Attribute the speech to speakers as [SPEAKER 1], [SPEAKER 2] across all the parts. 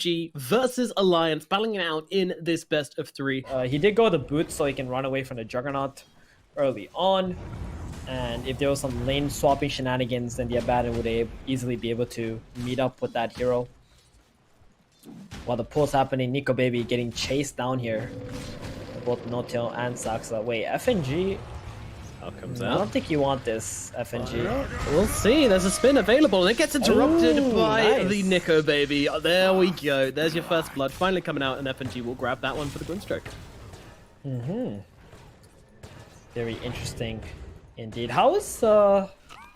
[SPEAKER 1] FFG versus Alliance battling it out in this best of 3.
[SPEAKER 2] He did go the boot so he can run away from the Juggernaut early on. And if there was some lane swapping shenanigans, then the Abaddon would easily be able to meet up with that hero. While the pull's happening, Nico Baby getting chased down here. Both No-Tail and Saxa. Wait, FNG?
[SPEAKER 1] Comes
[SPEAKER 2] I
[SPEAKER 1] out.
[SPEAKER 2] don't think you want this, FNG.
[SPEAKER 1] We'll see. There's a spin available, and it gets interrupted by
[SPEAKER 2] nice.
[SPEAKER 1] the Nico Baby. There we go. There's your first blood finally coming out, and FNG will grab that one for the Grimstroke.
[SPEAKER 2] Very interesting indeed. How is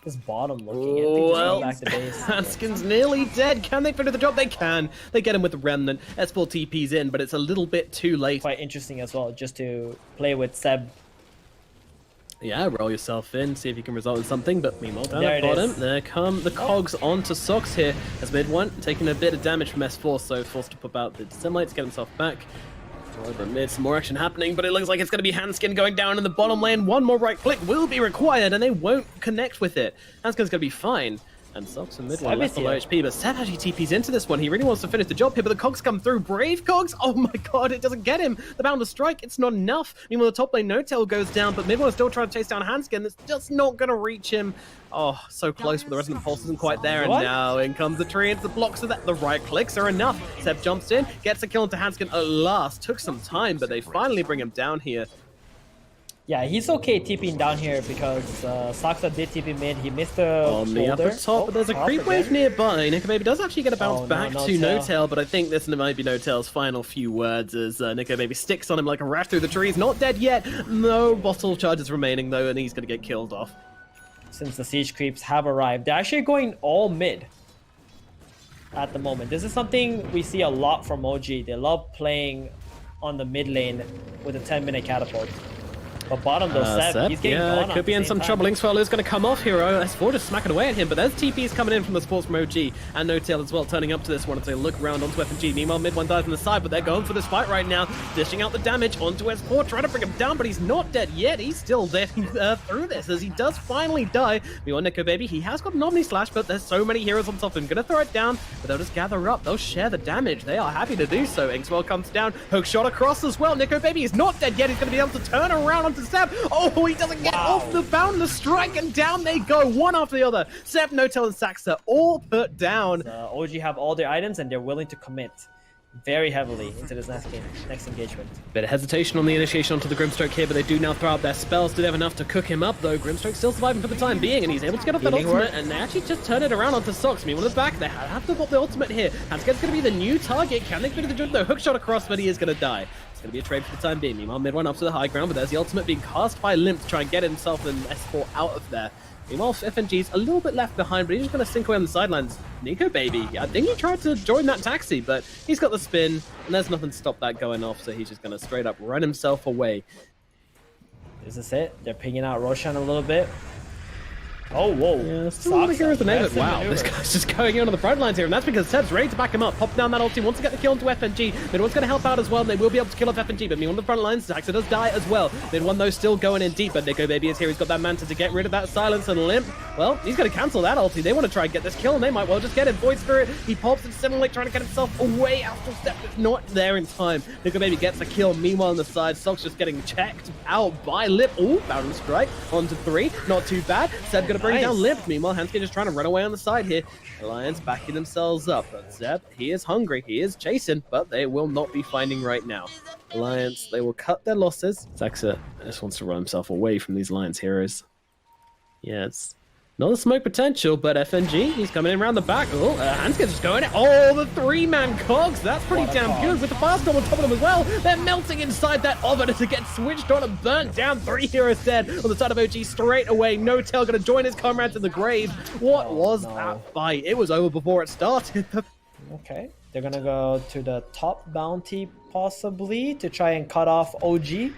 [SPEAKER 2] this bottom looking?
[SPEAKER 1] Well,
[SPEAKER 2] back to base.
[SPEAKER 1] Hanskin's nearly dead. Can they finish the job? They can. They get him with the Remnant. S4 TP's in, but it's a little bit too late.
[SPEAKER 2] Quite interesting as well, just to play with Seb.
[SPEAKER 1] Yeah, roll yourself in, see if you can result in something, but meanwhile, down
[SPEAKER 2] There
[SPEAKER 1] at
[SPEAKER 2] it
[SPEAKER 1] bottom,
[SPEAKER 2] is.
[SPEAKER 1] there come the cogs onto Sox here, as mid one, taking a bit of damage from S4, so forced to pop out the Disseminate to get himself back. Over mid, some more action happening, but it looks like it's going to be Hanskin going down in the bottom lane. One more right click will be required, and they won't connect with it. Hanskin's going to be fine. And Sox in mid one, left below HP, but Seb actually TP's into this one. He really wants to finish the job here, but the cogs come through. Brave cogs! Oh my god, it doesn't get him! The Boundless Strike, it's not enough. Meanwhile, the top lane No-Tail goes down, but mid one is still trying to chase down Hanskin. It's just not going to reach him. Oh, so close, but the rest of the pulse isn't quite there, and now in comes the tree into the blocks of that. The right clicks are enough. Seb jumps in, gets a kill into Hanskin at last. Took some time, but they finally bring him down here.
[SPEAKER 2] Yeah, he's okay TPing down here because Saxa did TP mid. He missed the
[SPEAKER 1] On the upper top, but there's a creep wave nearby. Nico Baby does actually get a bounce back to No-Tail, but I think this might be No-Tail's final few words as Nico Baby sticks on him like a rat through the trees. Not dead yet. No bottle charges remaining though, and he's going to get killed off.
[SPEAKER 2] Since the siege creeps have arrived, they're actually going all mid at the moment. This is something we see a lot from OG. They love playing on the mid lane with a 10-minute catapult. But bottom though, Seb, he's getting gone.
[SPEAKER 1] Could be in some trouble. Inkswell is going to come off here. S4 just smacking away at him, but there's TPs coming in from the sports from OG, and No-Tail as well turning up to this one as they look around onto FNG. Meanwhile, mid one dies on the side, but they're going for this fight right now, dishing out the damage onto S4, trying to bring him down, but he's not dead yet. He's still there through this as he does finally die. Meanwhile, Nico Baby, he has got an Omni Slash, but there's so many heroes on top of him. Gonna throw it down, but they'll just gather up. They'll share the damage. They are happy to do so. Inkswell comes down, hook shot across as well. Nico Baby is not dead yet. He's going to be able to turn around onto Seb. Oh, he doesn't get off the Boundless Strike, and down they go, one after the other. Seb, No-Tail, and Saxa all put down.
[SPEAKER 2] OG have all their items, and they're willing to commit very heavily into this next engagement.
[SPEAKER 1] Bit of hesitation on the initiation onto the Grimstroke here, but they do now throw out their spells. Do they have enough to cook him up, though? Grimstroke still surviving for the time being, and he's able to get off that ultimate, and they actually just turn it around onto Sox. Meanwhile, the back, they have to pop the ultimate here. Hanskin's going to be the new target. Can they finish the job, though? Hook shot across, but he is going to die. It's going to be a trade for the time being. Meanwhile, mid one up to the high ground, but there's the ultimate being cast by Limp to try and get himself and S4 out of there. Meanwhile, FNG's a little bit left behind, but he's just going to sink away on the sidelines. Nico Baby, I think he tried to join that taxi, but he's got the spin, and there's nothing to stop that going off, so he's just going to straight up run himself away.
[SPEAKER 2] Is this it? They're pinging out Roshan a little bit. Oh, whoa.
[SPEAKER 1] Yeah, still the heroes in it. Wow, this guy's just going in on the front lines here, and that's because Seb's ready to back him up. Pop down that ulti, wants to get the kill into FNG. Mid one's going to help out as well, and they will be able to kill off FNG, but meanwhile on the front lines, Saxa does die as well. Mid one, though, still going in deep, but Nico Baby is here. He's got that Manta to get rid of that silence, and Limp, well, he's going to cancel that ulti. They want to try and get this kill, and they might well just get it. Void Spirit, he pops and suddenly trying to get himself away after step. It's not there in time. Nico Baby gets a kill. Meanwhile, on the side, Sox just getting checked out by Limp. Oh, Boundless Strike onto 3. Not too bad. Seb going to bring down Limp. Meanwhile, Hanskin just trying to run away on the side here. Alliance backing themselves up. But Zeb, he is hungry. He is chasing, but they will not be finding right now. Alliance, they will cut their losses. Saxa just wants to run himself away from these Alliance heroes. Yes. Not the smoke potential, but FNG, he's coming in around the back. Oh, Hanskin's just going in. Oh, the 3-man cogs. That's pretty damn good. With the fast bomb on top of them as well. They're melting inside that oven as it gets switched on and burnt down. 3 heroes dead on the side of OG straight away. No-Tail going to join his comrades in the grave. What was that fight? It was over before it started.
[SPEAKER 2] Okay. They're going to go to the top bounty possibly to try and cut off OG.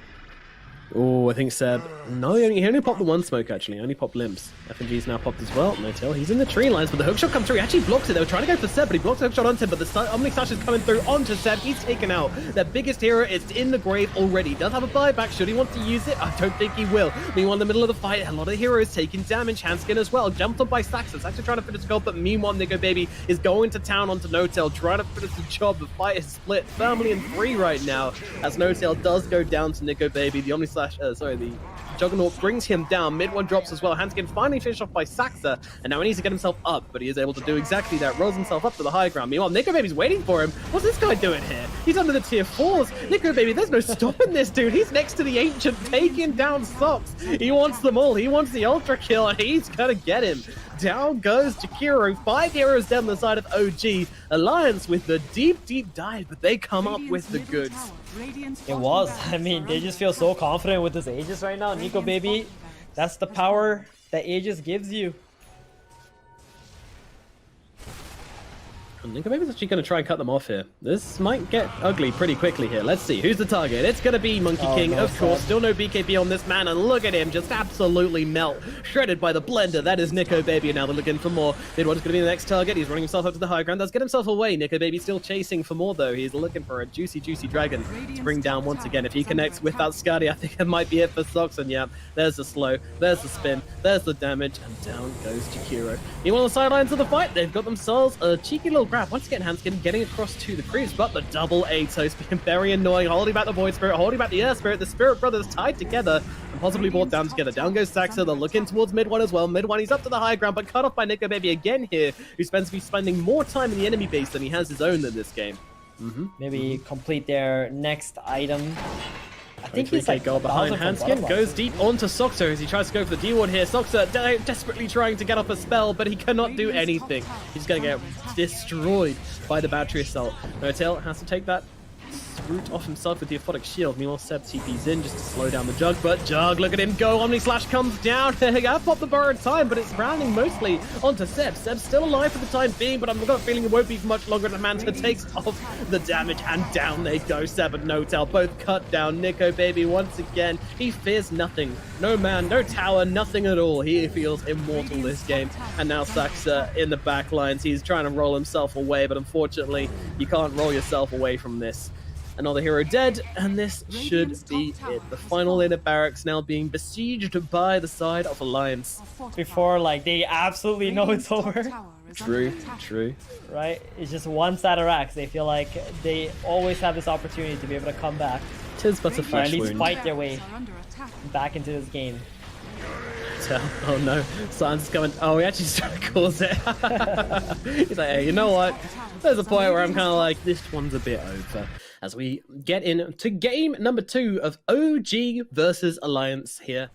[SPEAKER 1] Oh, I think Seb. No, he only popped the one smoke, actually. Only popped limps. FNG's now popped as well. No tail. He's in the tree lines, but the hookshot comes through. He actually blocks it. They were trying to go for Seb, but he blocks the hookshot onto him. But the Omni Slash is coming through onto Seb. He's taken out. Their biggest hero is in the grave already. He does have a buyback. Should he want to use it? I don't think he will. Meanwhile, in the middle of the fight, a lot of heroes taking damage. Handskin as well. Jumped on by Saxa. Saxa trying to finish the goal, but meanwhile, Nico Baby is going to town onto No Tail, trying to finish the job. The fight is split firmly in 3 right now, as No Tail does go down to Nico Baby. The Omni Slash, the Juggernaut brings him down. Mid one drops as well. Handskin finally finished off by Saxa, and now he needs to get himself up, but he is able to do exactly that. Rolls himself up to the high ground. Meanwhile, Nico Baby's waiting for him. What's this guy doing here? He's under the tier 4s. Nico Baby, there's no stopping this dude. He's next to the Ancient, taking down Sox. He wants them all. He wants the ultra kill, and he's gonna get him. Down goes Jakiro. 5 heroes down the side of OG. Alliance with the deep dive, but they come up with the goods.
[SPEAKER 2] It was. I mean, they just feel so confident with this Aegis right now. Nico Baby, that's the power that Aegis gives you.
[SPEAKER 1] Nico Baby's actually going to try and cut them off here. This might get ugly pretty quickly here. Let's see. Who's the target? It's going to be Monkey King, of course. Still no BKB on this man, and look at him just absolutely melt. Shredded by the blender. That is Nico Baby, and now they're looking for more. Mid1 is going to be the next target. He's running himself up to the high ground. Does get himself away. Nico Baby still chasing for more, though. He's looking for a juicy dragon to bring down once again. If he connects with that Scotty, I think it might be it for Sox, and yeah, there's the slow, there's the spin, there's the damage, and down goes Jakiro. Meanwhile, on the sidelines of the fight, they've got themselves a cheeky little grab. Once again, Handskin getting across to the creeps, but the double Atos being very annoying, holding back the Void Spirit, holding back the Air Spirit. The Spirit Brothers tied together and possibly brought down together. Down goes Saxa. They're looking towards mid-1 as well. Mid-1, he's up to the high ground, but cut off by Nico Baby again here, who spending more time in the enemy base than he has his own in this game.
[SPEAKER 2] Maybe complete their next item. I think he's like
[SPEAKER 1] goal behind Handskin, goes deep onto Soxa as he tries to go for the D1 here. Soxa desperately trying to get off a spell, but he cannot do anything. He's going to get destroyed by the battery assault. No Tail has to take that root off himself with the Aphotic Shield. Meanwhile, Seb TP's in just to slow down the Jug, but Jug, look at him go. Omni Slash comes down. He got popped the bar in time, but it's rounding mostly onto Seb. Seb's still alive for the time being, but I've got a feeling it won't be for much longer. The Manta takes off the damage, and down they go. Seb and No Tail both cut down. Nico Baby once again, he fears nothing. No man, no tower, nothing at all. He feels immortal this game. And now Saxa in the back lines. He's trying to roll himself away, but unfortunately, you can't roll yourself away from this. Another hero dead, and this should be it. The final lane of barracks now being besieged by the side of Alliance.
[SPEAKER 2] Before, like, they absolutely know it's over.
[SPEAKER 1] True.
[SPEAKER 2] Right? It's just one side of racks. They feel like they always have this opportunity to be able to come back.
[SPEAKER 1] Tis but a flesh
[SPEAKER 2] or at least
[SPEAKER 1] wound.
[SPEAKER 2] fight their way back into this game.
[SPEAKER 1] Oh no, Silence is coming. Oh, he actually just calls it. He's like, hey, you know what? There's a point where I'm kind of like, this one's a bit over. As we get into game number 2 of OG versus Alliance here.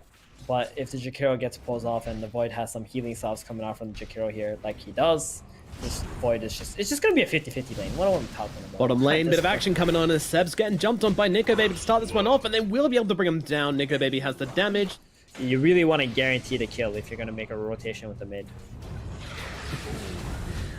[SPEAKER 2] But if the Jakiro gets pulled off and the Void has some healing salves coming out from the Jakiro here, like he does, this Void is it's just going to be a 50-50 lane. What am I talking about?
[SPEAKER 1] Bottom lane, bit of action coming on as Seb's getting jumped on by Nico Baby to start this one off, and then we'll be able to bring him down. Nico Baby has the damage.
[SPEAKER 2] You really want to guarantee the kill if you're going to make a rotation with the mid.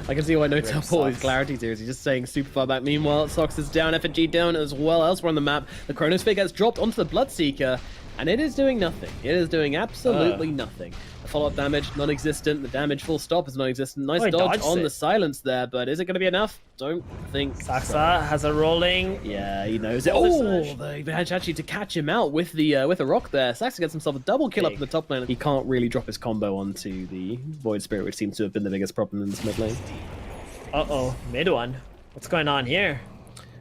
[SPEAKER 1] I can see why No Tail pull his clarity here. He's just saying super far back. Meanwhile, Sox is down, FNG down as well. Elsewhere on the map, the Chronosphere gets dropped onto the Bloodseeker, and it is doing nothing. It is doing absolutely nothing. The follow-up damage, non-existent. The damage full stop is non-existent. Nice dodge on the silence there, but is it going to be enough? Don't think
[SPEAKER 2] Saxa has a rolling.
[SPEAKER 1] Yeah, he knows it. Oh, they managed actually to catch him out with the rock there. Saxa gets himself a double kill up in the top lane. He can't really drop his combo onto the Void Spirit, which seems to have been the biggest problem in this mid lane.
[SPEAKER 2] Mid one. What's going on here?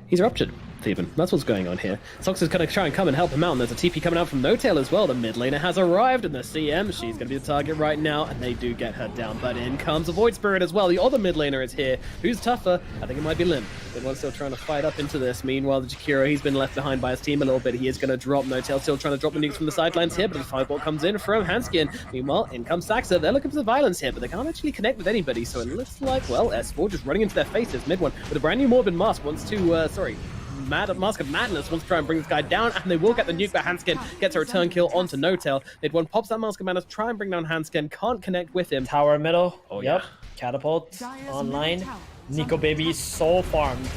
[SPEAKER 1] He's ruptured. Even. That's what's going on here. Sox is going to try and come and help him out, and there's a TP coming out from No Tail as well. The mid laner has arrived, and the CeeM, she's going to be the target right now, and they do get her down, but in comes a Void Spirit as well. The other mid laner is here. Who's tougher? I think it might be Lim. One's still trying to fight up into this. Meanwhile, the Jakiro, he's been left behind by his team a little bit. He is going to drop. No Tail still trying to drop the nukes from the sidelines here, but the fireball comes in from Handskin. Meanwhile, in comes Saxa. They're looking for the violence here, but they can't actually connect with anybody, so it looks like, well, S4 just running into their faces. Mid one with a brand new Morbid Mask wants to, Mask of Madness wants to try and bring this guy down, and they will get the nuke, but Handskin gets a return kill onto No Tail. Mid1 pops that Mask of Madness, try and bring down Handskin, can't connect with him.
[SPEAKER 2] Tower middle.
[SPEAKER 1] Oh,
[SPEAKER 2] yep.
[SPEAKER 1] Yeah.
[SPEAKER 2] Catapult online. Nico Baby so farmed.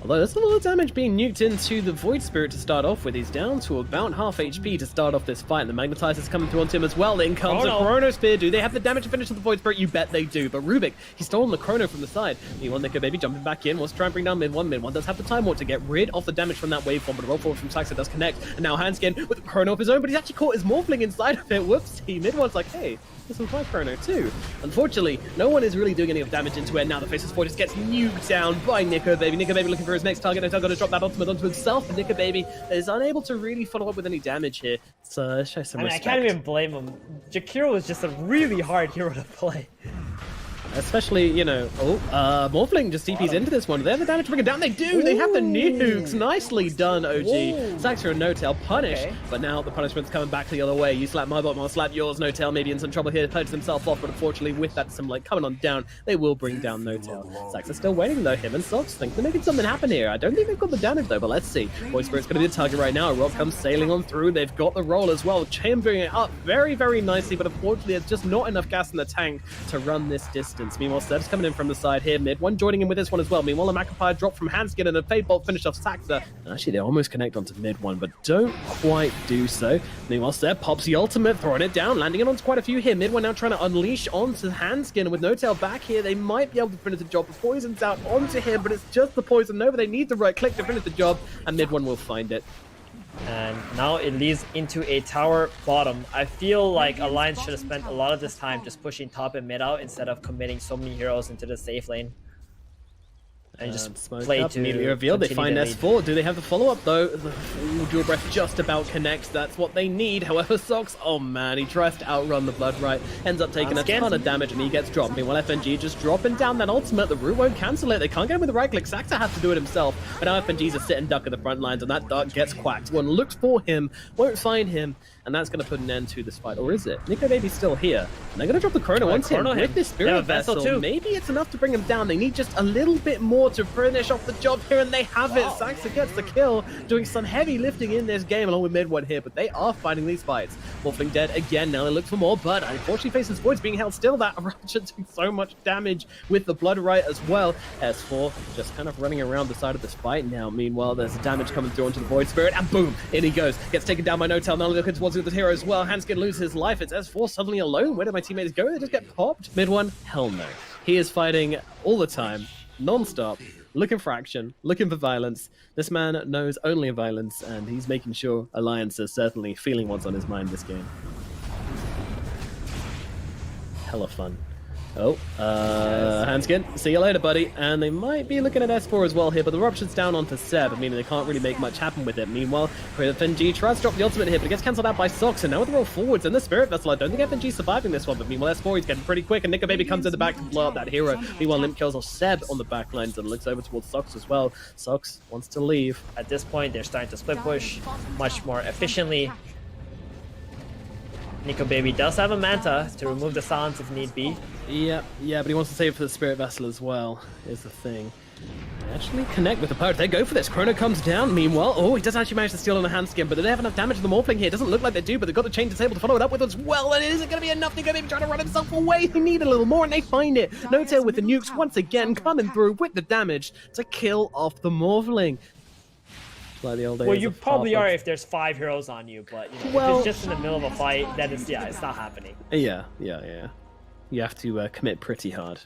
[SPEAKER 1] Although there's a little damage being nuked into the Void Spirit to start off with. He's down to about half HP to start off this fight. The Magnetizer's coming through onto him as well. In comes a Chrono Spear. Do they have the damage to finish with the Void Spirit? You bet they do. But Rubik, he's stolen the Chrono from the side. Meanwhile, Nico Baby jumping back in. Wants to try and bring down mid-1. Mid-1 does have the Time Warp to get rid of the damage from that waveform, but a roll forward from Saxa does connect. And now Handskin with the Chrono of his own, but he's actually caught his Morphling inside of it. Whoopsie. Mid-1's like, hey, this was my Chrono too. Unfortunately, no one is really doing any of damage into it. Now the Faceless Void just gets nuked down by Nico Baby. Nico Baby looking for his next target. No, going to drop that ultimate onto himself, but Nico Baby is unable to really follow up with any damage here. So show some respect.
[SPEAKER 2] I can't even blame him. Jakiro was just a really hard hero to play.
[SPEAKER 1] Especially, you know, Morphling just TPs into this one. They have the damage to bring it down. They do! They have the nukes! Nicely done, OG. Saxa and No-Tail punished, but now the punishment's coming back the other way. You slap my bottom, I'll slap yours. No-Tail maybe in some trouble here, pledges himself off, but unfortunately with that sim like coming on down, they will bring down No-Tail. Saxa's still waiting though. Him and Sox think they're making something happen here. I don't think they've got the damage though, but let's see. Void Spirit's going to be the target right now. Rock comes sailing on through. They've got the roll as well. Chambering it up very, very nicely, but unfortunately there's just not enough gas in the tank to run this distance. Meanwhile, Seb's coming in from the side here, mid-1 joining in with this one as well. Meanwhile, a Macapire drop from Handskin and a Fade Bolt finish off Saxa. And actually, they almost connect onto mid-1, but don't quite do so. Meanwhile, Seb pops the ultimate, throwing it down, landing it onto quite a few here. Mid-1 now trying to unleash onto Handskin. With No-Tail back here, they might be able to finish the job. The poison's out onto him, but it's just the poison over. They need the right click to finish the job, and mid-1 will find it.
[SPEAKER 2] And now it leads into a tower bottom. I feel like Alliance should have spent a lot of this time just pushing top and mid out instead of committing so many heroes into the safe lane. And just play to
[SPEAKER 1] immediately reveal. They find S4. Do they have the follow-up though? The dual breath just about connects. That's what they need. However, Sox, oh man, he tries to outrun the Blood Right. Ends up taking a ton of damage and he gets dropped. Meanwhile, FNG just dropping down that ultimate. The root won't cancel it. They can't get him with the right click. Saxa has to do it himself. But now FNG's a sit and duck at the front lines and that duck gets quacked. One looks for him, won't find him, and that's going to put an end to this fight. Or is it? Nico Baby's still here. And they're going to drop the Chrono onto him with this Spirit Vessel.
[SPEAKER 2] Too.
[SPEAKER 1] Maybe it's enough to bring him down. They need just a little bit more to finish off the job here, and they have it. Saxa gets the kill, doing some heavy lifting in this game along with mid-1 here, but they are fighting these fights. Morphling dead again. Now they look for more, but unfortunately Faceless Void's being held still. That Eruption doing so much damage with the Blood Right as well. S4 just kind of running around the side of this fight now. Meanwhile, there's damage coming through onto the Void Spirit, and boom, in he goes. Gets taken down by No-Tail. Now looking towards the hero as well. Handskin loses his life. It's S4 suddenly alone. Where did my teammates go? They just get popped. Mid-1? Hell no. He is fighting all the time, non-stop, looking for action, looking for violence. This man knows only violence, and he's making sure Alliance is certainly feeling what's on his mind this game. Hella fun. Oh, Handskin, see you later, buddy. And they might be looking at S4 as well here, but the Rupture's down onto Seb, meaning they can't really make much happen with it. Meanwhile, FNG tries to drop the ultimate here, but it gets cancelled out by Sox, and now with the roll forwards and the Spirit Vessel, I don't think FNG's surviving this one, but meanwhile, S4 is getting pretty quick, and Nico Baby comes in the back to blow up that hero. Meanwhile, Limp kills off Seb on the back lines and looks over towards Sox as well. Sox wants to leave.
[SPEAKER 2] At this point, they're starting to split push much more efficiently. Nico Baby does have a Manta to remove the silence if need be.
[SPEAKER 1] Yeah, but he wants to save it for the Spirit Vessel as well, is the thing. They actually connect with the Pirate. They go for this. Chrono comes down. Meanwhile, oh, he does actually manage to steal on a Handskin, but do they have enough damage to the Morphling here? It doesn't look like they do, but they've got the chain disable to follow it up with as well, and it isn't going to be enough. Nico Baby trying to run himself away. They need a little more, and they find it. No-Tail with the nukes once again coming through with the damage to kill off the Morphling. Like the old days.
[SPEAKER 2] Well, you probably are if there's 5 heroes on you, but you know, if it's just in the middle of a fight, then it's it's not happening.
[SPEAKER 1] Yeah. You have to commit pretty hard.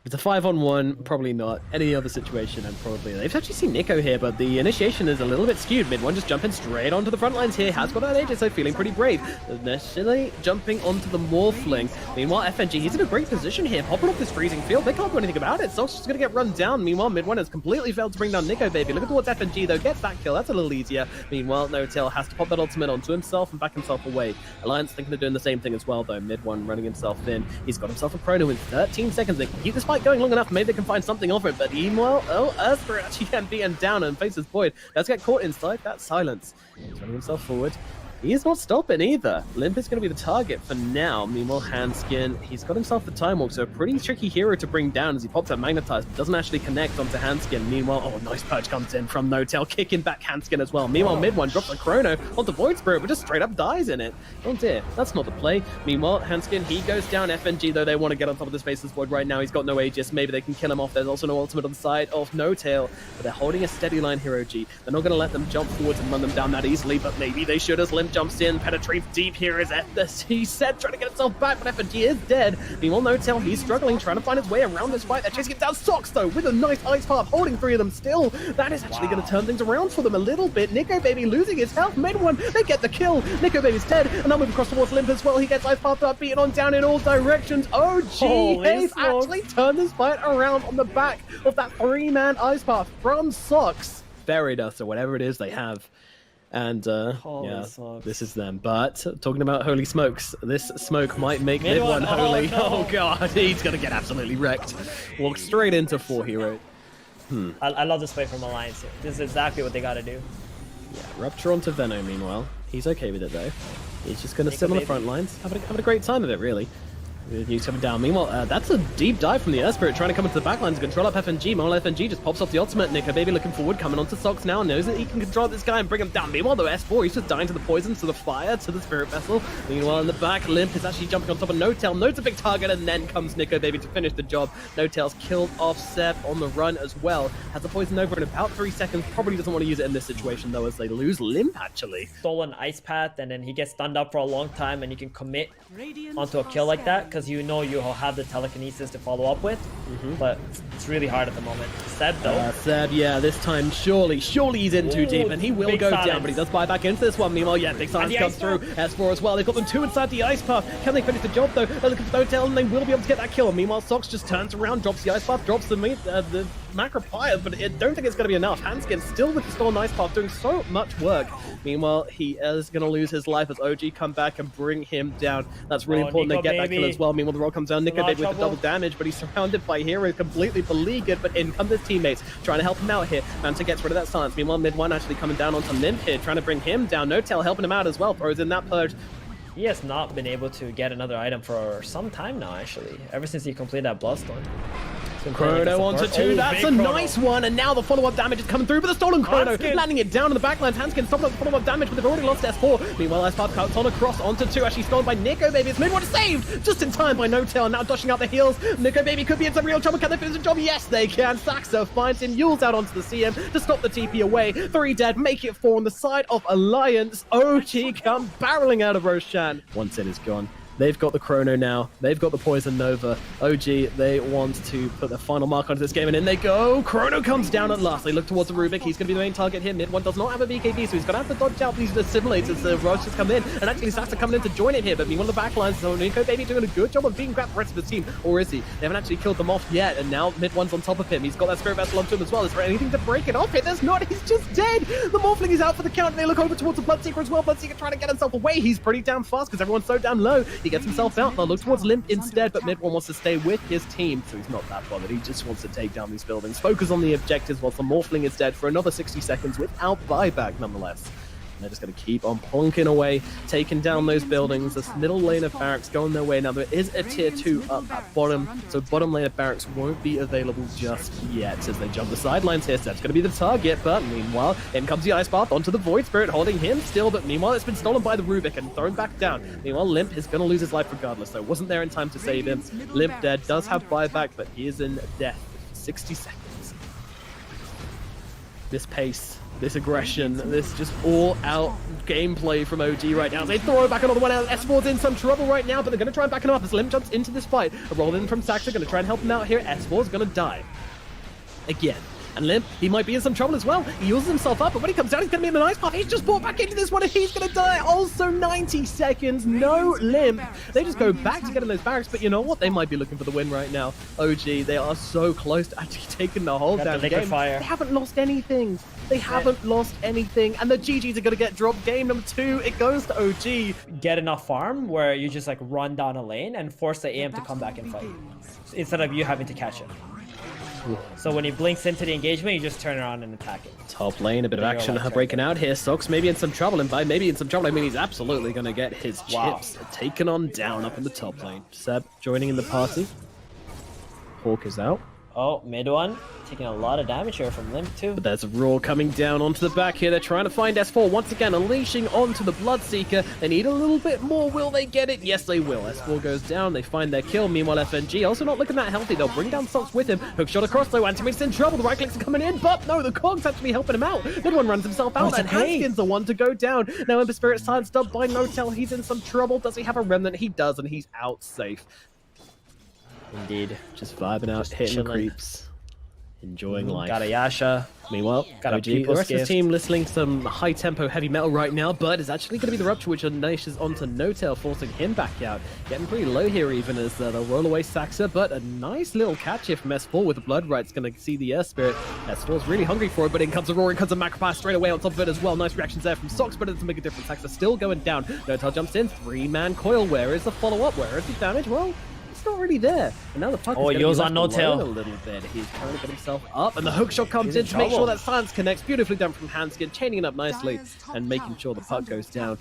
[SPEAKER 1] If it's a 5-on-1, probably not. Any other situation, and probably. They've actually seen Nico here, but the initiation is a little bit skewed. Mid-1 just jumping straight onto the front lines here. Has got that Aegis, so feeling pretty brave. Initially jumping onto the Morphling. Meanwhile, FNG, he's in a great position here, popping off this freezing field. They can't do anything about it. Sox just going to get run down. Meanwhile, Mid-1 has completely failed to bring down Nico Baby. Looking towards FNG, though, gets that kill. That's a little easier. Meanwhile, No-Tail has to pop that ultimate onto himself and back himself away. Alliance thinking of doing the same thing as well, though. Mid-1 running himself in. He's got himself a Chrono in 13 seconds. They can keep this fight going long enough. Maybe they can find something of it, but meanwhile, Earthspirit actually can be down and faces Void. Let's get caught inside that silence. He's running himself forward. He's not stopping either. Limp is going to be the target for now. Meanwhile, Handskin, he's got himself the Time Walk, so a pretty tricky hero to bring down as he pops up Magnetize, but doesn't actually connect onto Handskin. Meanwhile, oh, nice purge comes in from No-Tail, kicking back Handskin as well. Meanwhile, mid one drops a Chrono onto Void Spirit, but just straight up dies in it. Oh dear, that's not the play. Meanwhile, Handskin, he goes down. FNG, though, they want to get on top of the Spaceless Void right now. He's got no Aegis. Maybe they can kill him off. There's also no ultimate on the side of No-Tail, but they're holding a steady line here, OG. They're not going to let them jump forwards and run them down that easily, but maybe they should as Limp jumps in, penetrates deep here as he said, trying to get himself back, but FNG is dead. Meanwhile, No-Tail, he's struggling, trying to find his way around this fight. They're chasing him down. Socks, though, with a nice Ice Path, holding 3 of them still. That is actually going to turn things around for them a little bit. Nico Baby losing his health. Mid one, they get the kill. Nico Baby's dead, and now move across towards Limp as well. He gets Ice Path up, beaten on down in all directions. OG, they've actually turned this fight around on the back of that 3-man Ice Path from Socks. Buried us, or whatever it is they have. And yeah,
[SPEAKER 2] smokes.
[SPEAKER 1] this is them. But talking about holy smokes, this smoke might make mid one holy.
[SPEAKER 2] No.
[SPEAKER 1] Oh god, he's gonna get absolutely wrecked. Walk straight into 4 hero.
[SPEAKER 2] I love this play from Alliance here. This is exactly what they gotta do.
[SPEAKER 1] Yeah, Rupture onto Venom. Meanwhile, he's okay with it though. He's just gonna sit on the front lines, having a great time of it, really. News coming down. Meanwhile, that's a deep dive from the Earth Spirit, trying to come into the backline to control up FNG. Meanwhile, FNG just pops off the ultimate. Nico Baby looking forward, coming onto Socks now, knows that he can control this guy and bring him down. Meanwhile, the S4, he's just dying to the poison, to the fire, to the Spirit Vessel. Meanwhile, in the back, Limp is actually jumping on top of No-Tail. No's a big target, and then comes Nico Baby to finish the job. No-Tail's killed off Seb on the run as well. Has the poison over in about 3 seconds. Probably doesn't want to use it in this situation, though, as they lose Limp, actually.
[SPEAKER 2] Stolen Ice Path, and then he gets stunned up for a long time, and you can commit onto a kill like that, because you know you'll have the telekinesis to follow up with, but it's really hard at the moment. Seb, though.
[SPEAKER 1] Seb, yeah, this time surely he's in too deep, and he will go down, but he does buy back into this one. Meanwhile, yeah, big silence comes through. S4 as well. They've got them 2 inside the Ice Path. Can they finish the job, though? They're looking for No-Tail, and they will be able to get that kill. Meanwhile, Socks just turns around, drops the Ice Path, drops the macro fire, but I don't think it's going to be enough. Handskin still with the Stolen Ice Path, doing so much work. Meanwhile, he is going to lose his life as OG come back and bring him down. That's really important.
[SPEAKER 2] Nico
[SPEAKER 1] they get
[SPEAKER 2] Baby.
[SPEAKER 1] that kill as well. Meanwhile, the roll comes down. Nico Baby with the double damage, but he's surrounded by heroes, completely beleaguered, but in come his teammates, trying to help him out here. Manta gets rid of that silence. Meanwhile, mid one actually coming down onto Limp here, trying to bring him down. No-Tail helping him out as well, throws in that purge.
[SPEAKER 2] He has not been able to get another item for some time now, actually. Ever since he completed that Bloodstone.
[SPEAKER 1] Chrono onto 2, that's a nice one, and now the follow-up damage is coming through, but the stolen Chrono, landing it down in the backline. Handskin stopping up the follow-up damage, but they've already lost S4. Meanwhile, Ice Path cuts on across onto 2, actually stolen by Nico Baby. It's mid-one saved, just in time by No-Tail, now dashing out the heels. Nico Baby could be in some real trouble. Can they finish the job? Yes, they can. Saxo finds him, Yules out onto the CeeM to stop the TP away. 3 dead, make it 4 on the side of Alliance. OG come barreling out of Roshan. One set is gone. They've got the Chrono now. They've got the Poison Nova. OG, they want to put the final mark onto this game, and in they go. Chrono comes down at last. They look towards the Rubik. He's going to be the main target here. Mid one does not have a BKB, so he's going to have to dodge out these assimilators. The Rush has come in, and actually Saxa coming in to join him here, but meanwhile the backlines, so Nico Baby doing a good job of being grabbed the rest of the team, or is he? They haven't actually killed them off yet, and now mid one's on top of him. He's got that Spirit Vessel onto him as well. Is there anything to break it off here? There's not. He's just dead. The Morphling is out for the count, and they look over towards the Bloodseeker as well. Bloodseeker trying to get himself away. He's pretty damn fast because everyone's so damn low. He gets himself out. They'll look towards Limp instead, but mid one wants to stay with his team, so he's not that bothered. He just wants to take down these buildings, focus on the objectives whilst the Morphling is dead for another 60 seconds without buyback nonetheless. And they're just going to keep on plonking away, taking down those buildings. This middle lane of barracks going their way. Now, there is a tier 2 up at bottom, so bottom lane of barracks won't be available just yet as they jump the sidelines here. Seb's going to be the target, but meanwhile, in comes the Ice Path onto the Void Spirit, holding him still, but meanwhile, it's been stolen by the Rubik and thrown back down. Meanwhile, Limp is going to lose his life regardless, so wasn't there in time to save him. Limp dead, does have buyback, but he is in death. 60 seconds. This pace, this aggression, this just all-out gameplay from OG right now. They throw it back another one out. S4's in some trouble right now, but they're going to try and back him up as Limp jumps into this fight. A roll in from Saxa, going to try and help him out here. S4's going to die. Again. And Limp, he might be in some trouble as well. He uses himself up, but when he comes down, he's going to be in the nice path. He's just brought back into this one, and he's going to die. Also 90 seconds, no Limp. They just go back to getting those barracks, but you know what? They might be looking for the win right now. OG, they are so close to actually taking the whole damn game. They haven't lost anything. They haven't lost anything, and the GGs are going to get dropped. Game number 2, it goes to OG.
[SPEAKER 2] Get enough farm where you just like run down a lane and force the AM to come back and fight, instead of you having to catch it. So when he blinks into the engagement, you just turn around and attack it.
[SPEAKER 1] Top lane, a bit of action breaking out here. Sox maybe in some trouble, and by maybe in some trouble, I mean he's absolutely going to get his chips taken on down up in the top lane. Seb joining in the party. Hawk is out.
[SPEAKER 2] Oh, mid one. Taking a lot of damage here from Limp too.
[SPEAKER 1] But there's a Roar coming down onto the back here. They're trying to find S4 once again, unleashing onto the Bloodseeker. They need a little bit more. Will they get it? Yes, they will. S4 goes down. They find their kill. Meanwhile, FNG also not looking that healthy. They'll bring down Sox with him. Hookshot across though. Antimate's in trouble. The right clicks are coming in, but no, the Cog's actually helping him out. Mid one runs himself out, and Hanskin's the one to go down. Now Ember Spirit silenced up by Notel. He's in some trouble. Does he have a remnant? He does, and he's out safe.
[SPEAKER 2] Indeed.
[SPEAKER 1] Just vibing out, hitting creeps. Enjoying life.
[SPEAKER 2] Got a Yasha.
[SPEAKER 1] Meanwhile,
[SPEAKER 2] got
[SPEAKER 1] OG, the rest of the team listening to some high-tempo heavy metal right now, but it's actually going to be the Rupture, which unleashes onto Notel, forcing him back out. Getting pretty low here even as they'll roll away Saxa, but a nice little catch here from S4 with the Blood Right's going to see the Earth Spirit. S4's really hungry for it, but in comes a Roar, in comes a Macropass straight away on top of it as well. Nice reactions there from Sox, but it doesn't make a difference. Saxa still going down. Notel jumps in, 3-man coil. Where is the follow-up? Where is the damage? Well, it's not really there. And now the puck is going to be left alone a little bit. He's trying to get himself up, and the hook shot comes in to make sure that silence connects. Beautifully done from Hanskin, chaining it up nicely and making sure the puck goes down.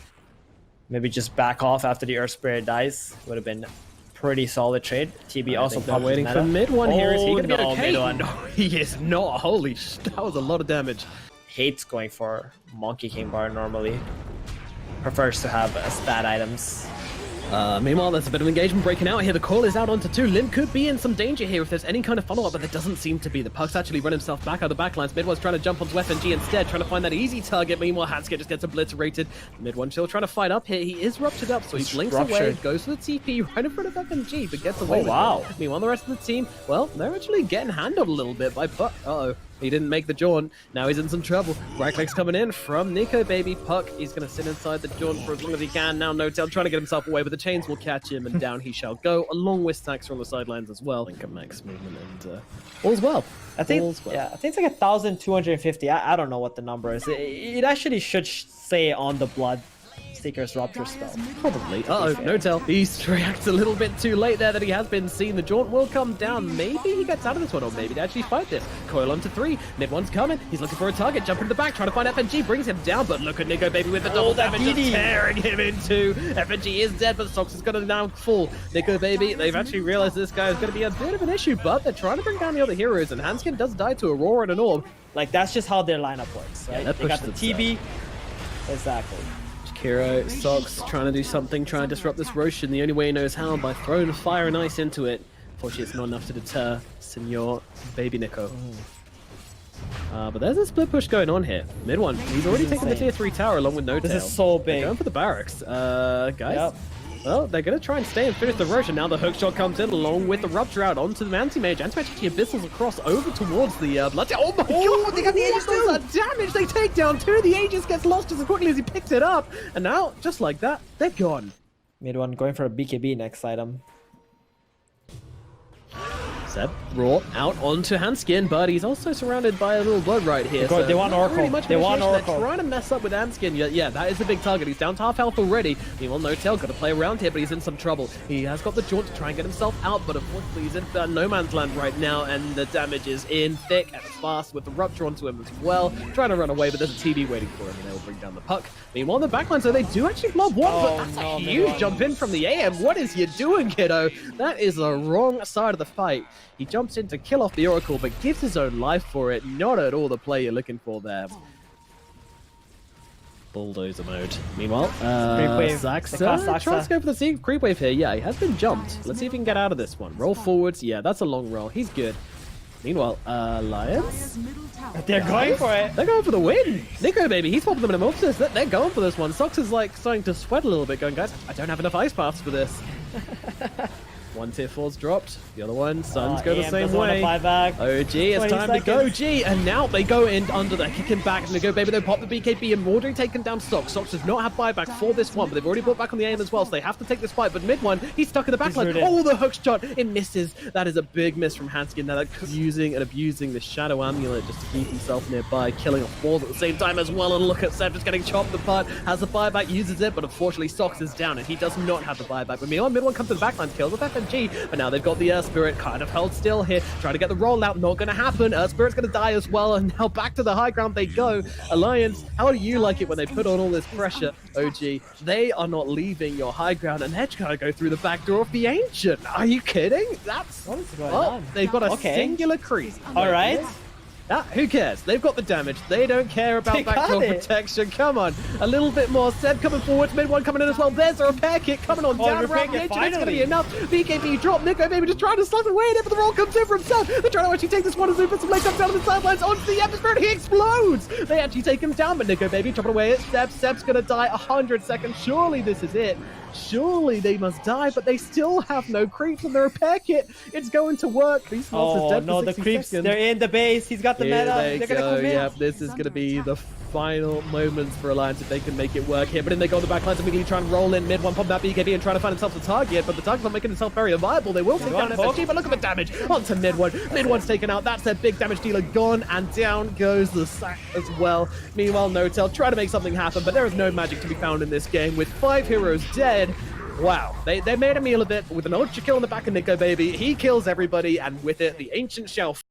[SPEAKER 2] Maybe just back off after the Earth Spirit dies. Would have been pretty solid trade. TB also probably
[SPEAKER 1] waiting for mid one here. Is he going to be
[SPEAKER 2] no,
[SPEAKER 1] okay?
[SPEAKER 2] mid one.
[SPEAKER 1] No, he is not. Holy sh! That was a lot of damage.
[SPEAKER 2] Hates going for Monkey King bar normally. Prefers to have stat items.
[SPEAKER 1] Meanwhile, there's a bit of engagement breaking out here. The call is out onto 2. Lim could be in some danger here if there's any kind of follow-up, but there doesn't seem to be. The Puck's actually run himself back out of the backlines. Mid one's trying to jump onto FNG instead, trying to find that easy target. Meanwhile, Hansker just gets obliterated. Mid one still trying to fight up here. He is ruptured up, so he blinks away, goes for the TP right in front of FNG, but gets away with it. Meanwhile, the rest of the team, well, they're actually getting handled a little bit by Puck. Uh-oh. He didn't make the jaunt. Now he's in some trouble. Right click's coming in from Nico, baby. Puck, he's going to sit inside the jaunt for as long as he can. Now Notel trying to get himself away, but the chains will catch him, and down he shall go, along with Stacks from the sidelines as well. Link max movement, and all's well.
[SPEAKER 2] I think, yeah, I think it's like 1,250. I don't know what the number is. It actually should say on the Blood Seeker's Rupture spell.
[SPEAKER 1] Probably. Uh-oh, Notel. He reacts a little bit too late there that he has been seen. The jaunt will come down. Maybe he gets out of this one, or maybe they actually fight this. Coil onto 3. Mid one's coming. He's looking for a target. Jump into the back, trying to find FNG. Brings him down, but look at Nico, baby, with the double damage, just tearing him in two. FNG is dead, but Sox is going to now fall. Nico, baby, they've actually realized this guy is going to be a bit of an issue, but they're trying to bring down the other heroes, and Hanskin does die to Aurora and an Orb.
[SPEAKER 2] Like, that's just how their lineup works, right?
[SPEAKER 1] Yeah,
[SPEAKER 2] they got the TB. Exactly.
[SPEAKER 1] Kiro, Sox trying to do something, trying to disrupt this Roshan the only way he knows how, by throwing fire and ice into it. Unfortunately, it's not enough to deter Senor Baby Nico. But there's a split push going on here. Mid one, he's already taken the tier 3 tower along with Notel.
[SPEAKER 2] This is so big.
[SPEAKER 1] They're going for the barracks. Guys, well, they're going to try and stay and finish the Roshan. Now the hook shot comes in along with the Rupture out onto the Anti-Mage. Anti-Mage actually abyssals across over towards the Blood. Oh my god, they got the Aegis too! Damage they take down 2. The Aegis gets lost just as quickly as he picked it up. And now, just like that, they're gone.
[SPEAKER 2] Mid one going for a BKB next item.
[SPEAKER 1] Seb, Raw out onto Hanskin, but he's also surrounded by a little Blood right here.
[SPEAKER 2] They want Oracle.
[SPEAKER 1] Really
[SPEAKER 2] they want Oracle.
[SPEAKER 1] They're trying to mess up with Hanskin. Yeah, that is a big target. He's down to half health already. Meanwhile, Notel got to play around here, but he's in some trouble. He has got the jaunt to try and get himself out, but unfortunately he's in no man's land right now, and the damage is in thick and fast with the Rupture onto him as well. Trying to run away, but there's a TB waiting for him, and they'll bring down the Puck. Meanwhile, the backline, so they do actually blob one, but that's a huge jump in from the AM. What is you doing, kiddo? That is the wrong side of the fight. He jumps in to kill off the Oracle, but gives his own life for it. Not at all the play you're looking for there. Bulldozer mode. Meanwhile, Saxa tries to go for the creep wave here. Yeah, he has been jumped. Let's see if he can get out of this one. Roll forwards. Yeah, that's a long roll. He's good. Meanwhile, Lions?
[SPEAKER 2] They're going for it.
[SPEAKER 1] They're going for the win. Nico, baby, he's popping them in a morph. They're going for this one. Sox is like starting to sweat a little bit, going, guys, I don't have enough ice paths for this. One tier 4's dropped. The other one, Suns go the same way. OG, it's time to go G. And now they go in under the kicking back. And they go, baby, they pop the BKB and Mordry taken down Sox. Sox does not have buyback for this one, but they've already brought back on the aim as well, so they have to take this fight. But mid one, he's stuck in the backline. Oh, the hook shot. It misses. That is a big miss from Hanskin. Now they're using and abusing the Shadow Amulet just to keep himself nearby, killing off walls at the same time as well. And look at Seb just getting chopped apart. Has the buyback, uses it, but unfortunately Sox is down and he does not have the buyback. But meanwhile, mid one comes to the backline, kills off FNG. FNG, but now they've got the Earth Spirit kind of held still here, trying to get the rollout, not going to happen. Earth Spirit's going to die as well, and now back to the high ground they go. Alliance, how do you like it when they put on all this pressure? OG, they are not leaving your high ground, and they're going to go through the back door of the Ancient. Are you kidding? That's...
[SPEAKER 2] What is going on?
[SPEAKER 1] They've got a singular creep.
[SPEAKER 2] All right.
[SPEAKER 1] Who cares? They've got the damage. They don't care about backdoor protection. Come on. A little bit more. Seb coming forward. Mid one coming in as well. There's a repair kit coming on down around the edge. It's going to be enough. BKB drop. Nico Baby just trying to slap away at it, but the roll comes in for himself. They're trying to actually take this one as Super. Some leg comes down to the sidelines onto the atmosphere. He explodes. They actually take him down, but Nico Baby chopping away at Seb. Seb's going to die 100 seconds. Surely this is it. Surely they must die, but they still have no creeps in the repair kit. It's going to work. These monsters dead for 60
[SPEAKER 2] the creeps,
[SPEAKER 1] seconds.
[SPEAKER 2] they're in the base. He's got the meta. They're going to come in.
[SPEAKER 1] Yep, this is going to be the final moments for Alliance if they can make it work here. But then they go on the back lines immediately trying to roll in mid one, pop that BKB and trying to find himself a target, but the target's not making itself very viable. They will take down FFG, but look at the damage onto mid one. Mid one's taken out. That's their big damage dealer gone, and down goes the sack as well. Meanwhile, Notel trying to make something happen, but there is no magic to be found in this game with 5 heroes dead. Wow, they made a meal of it with an ultra kill on the back of Nico Baby. He kills everybody, and with it, the Ancient Shelf